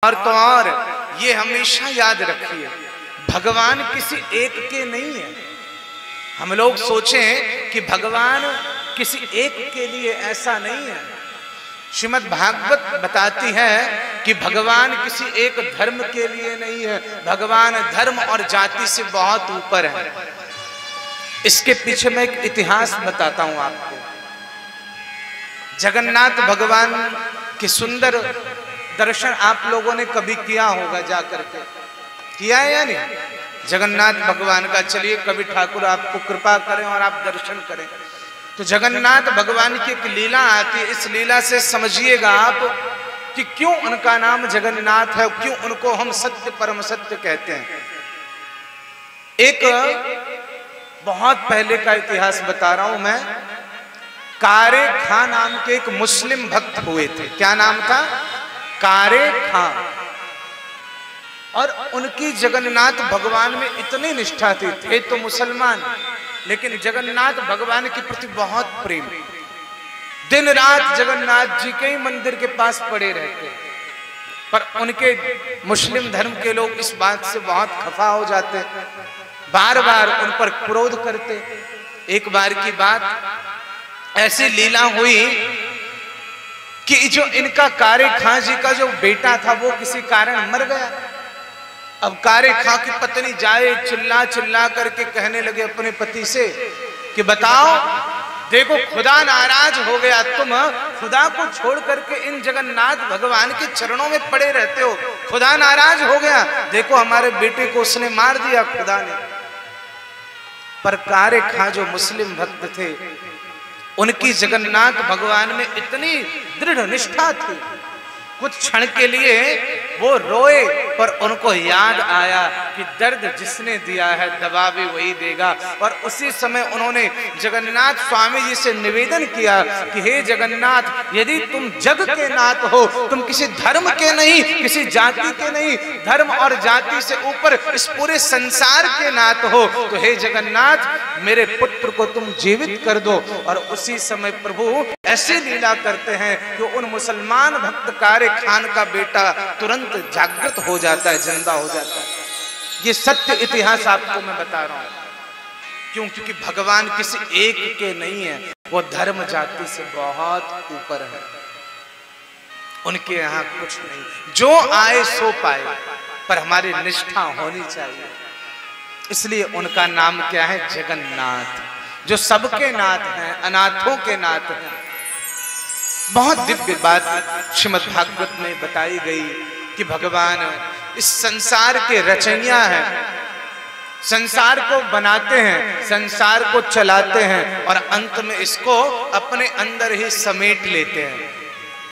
और तो और ये हमेशा याद रखिए, भगवान किसी एक के नहीं है। हम लोग सोचें कि भगवान किसी एक के लिए, ऐसा नहीं है। श्रीमद् भागवत बताती है कि भगवान किसी एक धर्म के लिए नहीं है, भगवान धर्म और जाति से बहुत ऊपर है। इसके पीछे मैं एक इतिहास बताता हूं आपको। जगन्नाथ भगवान के सुंदर दर्शन आप लोगों ने कभी किया होगा, जाकर के किया है या नहीं? जगन्नाथ भगवान का चलिए कभी ठाकुर आपको कृपा करें और आप दर्शन करें। तो जगन्नाथ भगवान की एक लीला आती है, इस लीला से समझिएगा आप कि क्यों उनका नाम जगन्नाथ है, क्यों उनको हम सत्य परम सत्य कहते हैं। एक बहुत पहले का इतिहास बता रहा हूं मैं। कारे खां नाम के एक मुस्लिम भक्त हुए थे। क्या नाम था? कारे खां। और उनकी जगन्नाथ भगवान में इतनी निष्ठा थी, थे तो मुसलमान लेकिन जगन्नाथ भगवान के प्रति बहुत प्रेम। दिन रात जगन्नाथ जी के ही मंदिर के पास पड़े रहते। पर उनके मुस्लिम धर्म के लोग इस बात से बहुत खफा हो जाते, बार बार उन पर क्रोध करते। एक बार की बात ऐसी लीला हुई कि जो इनका कारे खां जी का जो बेटा था वो किसी कारण मर गया। अब कारे खां की पत्नी जाए चिल्ला चिल्ला करके कहने लगे अपने पति से कि बताओ, देखो खुदा नाराज हो गया, तुम खुदा को छोड़ करके इन जगन्नाथ भगवान के चरणों में पड़े रहते हो, खुदा नाराज हो गया, देखो हमारे बेटे को उसने मार दिया खुदा ने। पर कारे खां जो मुस्लिम भक्त थे, उनकी जगन्नाथ भगवान में इतनी दृढ़ निष्ठा थी, कुछ क्षण के लिए वो रोए, पर उनको याद आया कि दर्द जिसने दिया है दवा भी वही देगा। और उसी समय उन्होंने जगन्नाथ स्वामी जी से निवेदन किया कि हे जगन्नाथ, यदि तुम जग के नाथ हो, तुम किसी धर्म के नहीं, किसी जाति के नहीं, धर्म और जाति से ऊपर इस पूरे संसार के नाथ हो, तो हे जगन्नाथ मेरे पुत्र को तुम जीवित कर दो। और उसी समय प्रभु ऐसी लीला करते हैं कि उन मुसलमान भक्त कारे खान का बेटा तुरंत जागृत हो जाता है, जिंदा हो जाता है। ये सत्य इतिहास आपको मैं बता रहा हूं। क्यों? क्योंकि भगवान किसी एक के नहीं है, वो धर्म जाति से बहुत ऊपर है। उनके यहाँ कुछ नहीं, जो आए सो पाए, पर हमारी निष्ठा होनी चाहिए। इसलिए उनका नाम क्या है? जगन्नाथ, जो सबके नाथ हैं, अनाथों के नाथ हैं। बहुत दिव्य बात श्रीमद् भागवत में बताई गई कि भगवान इस संसार के रचयिता हैं, संसार को बनाते हैं, संसार को चलाते हैं और अंत में इसको अपने अंदर ही समेट लेते हैं।